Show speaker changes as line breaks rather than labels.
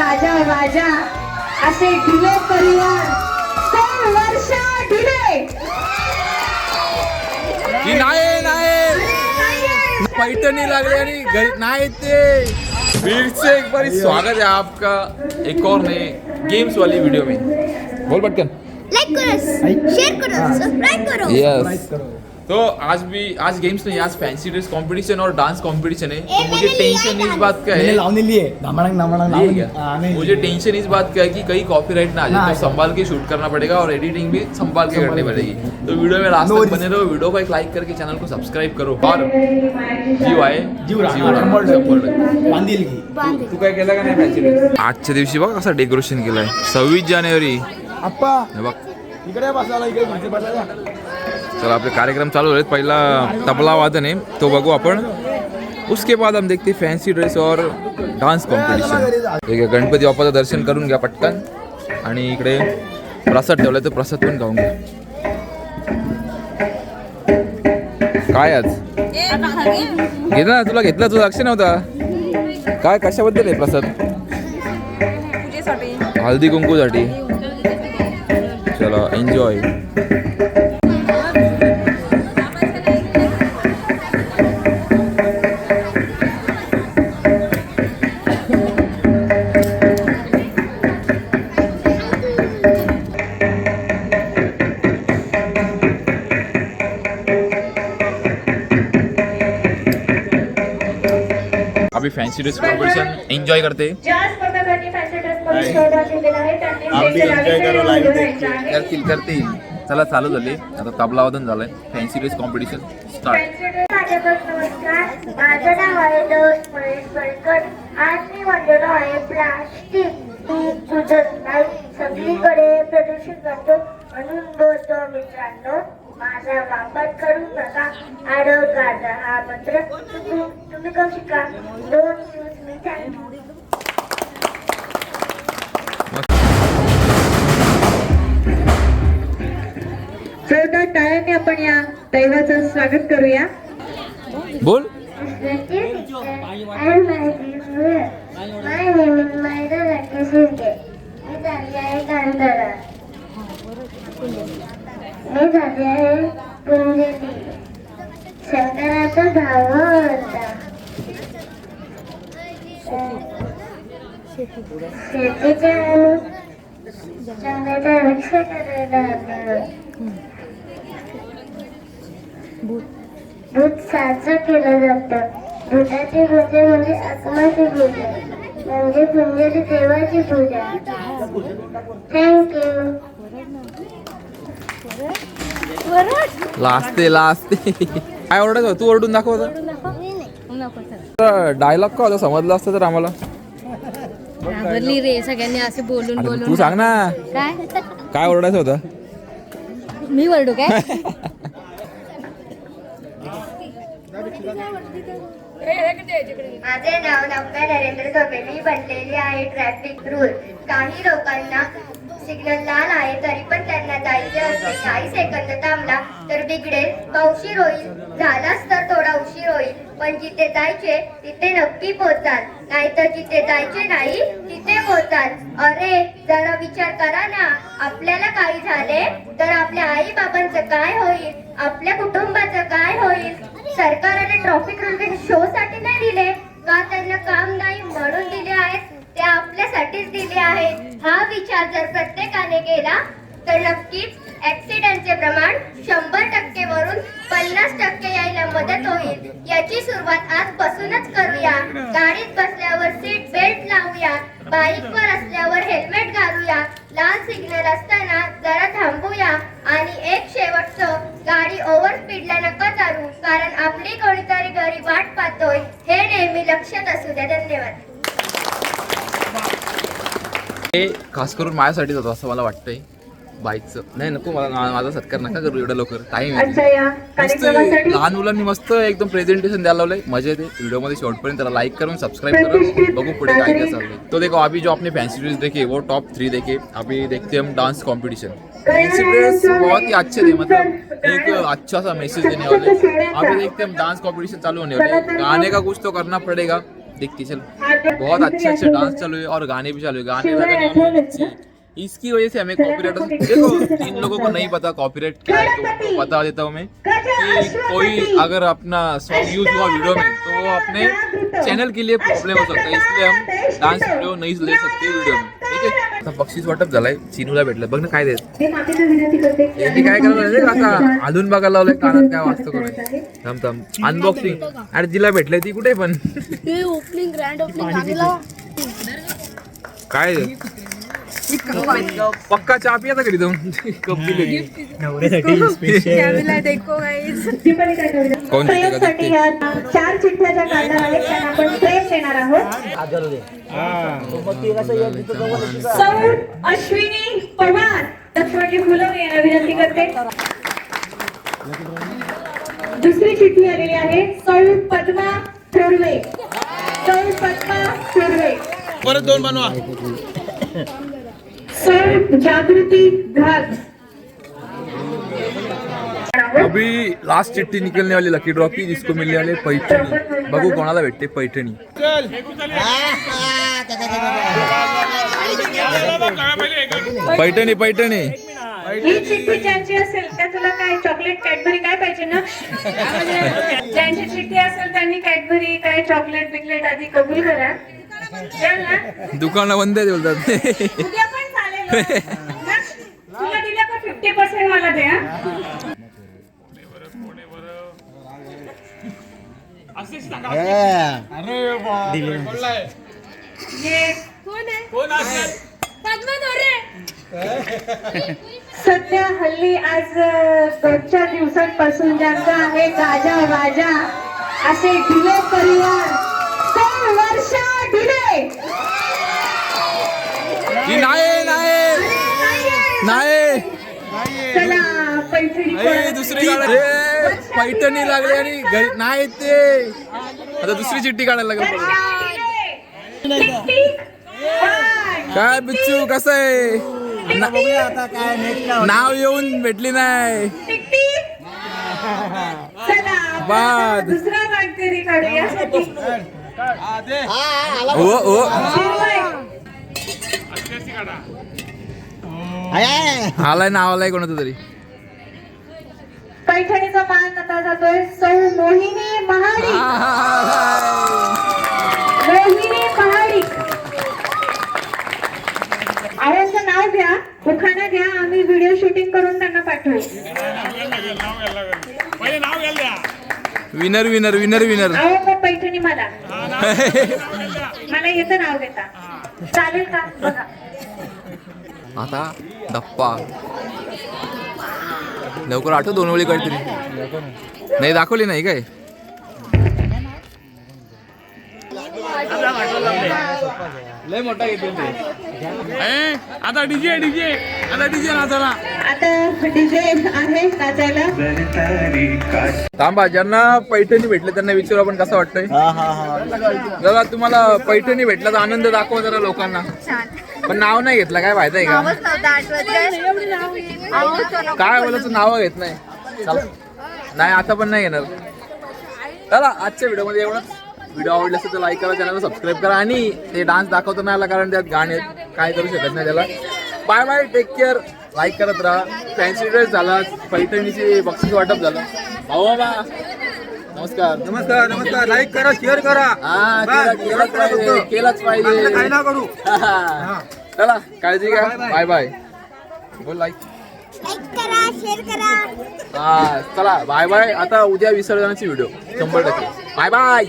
गाजा वाजा असे ढिले परिवार 2 वर्ष ढिले
नाही पैठणी लागली आणि घरी नाही ते फिर से एक बार स्वागत है आपका एक और नए गेम्स वाली वीडियो में। बोल पटकन।
लाइक करो, शेयर करो, सब्सक्राइब करो।
यस तो आज गेम्स नहीं, आज फैंसी ड्रेस कंपटीशन और डांस कंपटीशन है। तो मुझे टेंशन इस बात का है, मुझे टेंशन इस बात का है कि कहीं कॉपीराइट ना आ जाए, तो संभाल के शूट करना पड़ेगा और एडिटिंग भी संभाल के करनी पड़ेगी। तो वीडियो में लास्ट तक बने रहो, वीडियो को एक लाइक करके चैनल को सब्सक्राइब करो और तू काय केलं का नाही फॅन्सी ड्रेस? आजच्या दिवशी बघ कसं डेकोरेशन केलंय, 26 जानेवारी हे बघ। चलो आपले कार्यक्रम चालू आहेत, पहिला तबला वादन आहे तो बघू आपण, उसके बाद हम देखते फॅन्सी ड्रेस और डान्स कॉम्पिटिशन। ठीक आहे, गणपती बाप्पाचं दर्शन करून घ्या पटकन आणि इकडे प्रसाद ठेवलाय तर प्रसाद पण खाऊन घ्या। काय आज घे ना, तुला घेतला, तुझं लक्ष नव्हता काय, कशाबद्दल आहे प्रसाद? हळदी कुंकूसाठी। चलो एन्जॉय। अभी फैंसी ड्रेस कॉम्पिटिशन एंजॉय करते करते। चला चालू झाले, आता तबला वादन झालंय, फॅन्सी ड्रेस कॉम्पिटिशन स्टार्ट।
माझं नाव आहे दोस्त महेश बळकट। आज मी म्हणलेलो आहे प्लास्टिक ही सुजत नाही, सगळीकडे प्रदूषण करतो म्हणून बोलतो मित्रांनो, माझा वापर करू नका, आरोग्याचा हा मंत्र तुम्ही करू शिका। Don't use me, thank you.
जोरदार टाळ्याने आपण या दैवाचं स्वागत करूया।
बोल।
My name is Maida Rakeshige. मी झाली आहे गांधारा, मी झाली आहे पुंजली, शंकराचा धावा होता, शेतीच्या जंगलाचा रक्षा करायला हवे, दूध साजरं केलं जातं, दुधाची पूजा म्हणजे आत्माची पूजा, म्हणजे पुंजली देवाची पूजा। थँक्यू।
लाजते काय ओरडायचं, तू ओरडून दाखव डायलॉग का होता, समजलं असतं तर आम्हाला।
घाबरली रे सगळ्यांनी असे बोलून
अरे
बोलून।
तू सांग ना काय ओरडायचं होतं?
मी वरडू काय?
माझे नाव नव्या नरेंद्र चौबे, मी बनलेली आहे ट्रॅफिक रूल। काही लोकांना सिग्नल लाल आहे तरी पण त्यांना जायचे असते, काही सेकंद थांबला तर बिघडेल, का उशीर होईल, झालाच तर थोडा उशीर होईल, पण जिथे जायचे तिथे नक्की पोहोचाल, नाहीतर जिथे जायचे नाही तिथे पोहोचाल। अरे जरा विचार करा ना, आपल्याला काही झाले तर आपल्या आई बाबांचं काय होईल, आपल्या कुटुंबाचं काय होईल? सरकारने ट्रॅफिक रूल शो साठी नाही दिले का, त्यांना काम नाही म्हणून दिले आहेत, ते आपल्यासाठीच दिले आहेत। हा विचार जर प्रत्येकाने केला तर नक्कीच ऍक्सिडेंटचे प्रमाण 100% वरून 50% यायला मदत होईल। याची सुरुवात आजपासूनच करूया। गाडीत बसल्यावर सीट बेल्ट लावूया, बाईकवर असल्यावर हेल्मेट घालूया, लाल सिग्नल असताना जरा थांबूया आणि एक शेवटचं, गाडी ओव्हर स्पीडला नका चालू, कारण आपली कोणीतरी घरी वाट पाहतोय, हे नेहमी लक्षात असू द्या। धन्यवाद।
हे खास करून माझ्यासाठीच होतं असं मला वाटतंय। बाईकचं नाही, नको मला, माझा सत्कार नका करू एवढं लवकर, टाइम मस्त लहान मुलांनी मस्त एकदम प्रेझेंटेशन द्यायला लावलंय, मजा येते। व्हिडिओ मध्ये शेवटपर्यंत त्याला लाईक करून सब्सक्राइब करून बघू पुढे काय काय चाललंय। तो देखो अभी जो आपने फैंसी ड्रेस देखे वो टॉप 3 देखे, अभी देखते हम डांस कॉम्पिटिशन। फैंसी ड्रेस बहुत ही अच्छे थे, मतलब एक अच्छा सा मैसेज देने वाले। अभी देखते हम डांस कॉम्पिटिशन चालू होने वाले, गाने का कुछ तो करना पड़ेगा, देखते चल बहुत अच्छे अच्छे डांस चालू है और गाने भी चालू है, गाने लगाने वाले अच्छे हैं। इसकी वजह से हमें कॉपीराइट देखो, जिन लोगों को नहीं पता कॉपीराइट क्या है तो बता देता हूँ मैं कि कोई अगर अपना सॉन्ग यूज हुआ वीडियो में तो वो अपने चैनल के लिए प्रॉब्लेम हो सकता है, इसलिए हम डान्स व्हिडिओ नाही ले सकते व्हिडिओ में, ठीक आहे. आता बक्षीस वाटप झालाय, चिनूला भेटलं बघ ना काय देत यांनी काय करायला काका अजून बघायला लावलंय कानात काय वाचतो कोणी थांब थांब अनबॉक्सिंग. अरे जिला भेटलंय ती कुठे पण
ओपनिंग ग्रँड ओपनिंग
काय पक्का चहा पियाचा घरी जाऊन कप दिले कोण
प्रेमसाठी या 4 चिठ्ठ्या ज्या काढणार आहेत त्यांना आपण प्रेम देणार आहोत. सौ अश्विनी पवार लक्ष्मणजी फुलं यांना विनंती करते. दुसरी चिठ्ठी आलेली आहे सौ पद्मा थोरवे. सौ पद्मा थोरवे
परत दोन बनवा.
सर जागृति घाट.
अभी लास्ट चिट्ठी निकलने वाली लकी ड्रॉ की, जिसको मिलने वाले पैठणी. बघू कोणाला भेटते पैठणी. पैठणी पैठणी
ही चिठ्ठी ज्यांची असेल त्या तुला काय चॉकलेट कॅडबरी काय पाहिजे ना. ज्यांची चिठ्ठी असेल त्यांनी कॅडबरी काय चॉकलेट बिकलेट आधी कबूल करा. चल ना
दुकान बंद आहे बोलतात.
उद्या पण चालेल ना? तुला दिलं का 50% मला दे. सध्या हल्ली आज 2-4 दिवसांपासून ज्यांचा आहे गाजा वाजा असे ढिले परिवार 100 वर्ष ढिले.
नाही नाही नाही
चला पैठणी
दुसरी पैठणी लागली आणि घरी नाही ते आता दुसरी चिठ्ठी काढायला लागेल. काय बिच्चू कसं आहे नाव येऊन भेटली नाही.
चला
बाद
दुसरा वाटकरी काढू यासाठी.
ओ ओ आलाय नाव आलाय कोणाचं तरी.
पैठणीचा मान आता जातोय सौ मोहिनी महाडिक. मोहिनी महाडिक आवांचं नाव घ्या, उखाणा घ्या, आम्ही व्हिडिओ शूटिंग करून त्यांना पाठवू.
Winner winner winner winner.
अहो मग पैठणी मला येतं नाव घेता चालेल का बघा.
आता दप्पा लवकर आठव 2 वेळी काहीतरी नाही दाखवली नाही काय. लय मोठा घेतो आता डीजे डीजे आता डीजे नाचायला.
आता डीजे आहे नाचायला.
थांबा ज्यांना पैठणी भेटले त्यांना विचारू आपण कसं वाटतंय. जरा तुम्हाला पैठणी भेटल्याचा आनंद दाखवा जरा लोकांना. पण नाव नाही घेतलं काय माहिती आहे का काय बोलायचं नाव घेत नाही. चला नाही आता पण नाही घेणार. चला आजच्या व्हिडिओमध्ये एवढंच. व्हिडिओ आवडला असेल तर लाईक करा, चॅनलला सबस्क्राईब करा आणि ते डान्स दाखवता नाही आला कारण त्यात गाणे काय करू शकत नाही त्याला. Bye bye take care. Like करत राहा. फॅन्सी ड्रेस झाला, पैठणीची बक्षीस वाटप झालं. भाऊ बाबा नमस्कार.
नमस्कार नमस्कार. लाईक करा, शेअर करा.
हा केलंच पाहिजे
काय ना करू.
चला काळजी घ्या. Bye bye. बोल लाईक
करा, शेअर करा.
हा चला बाय बाय. आता उद्या विसर्जनाची व्हिडिओ 100%. Bye bye.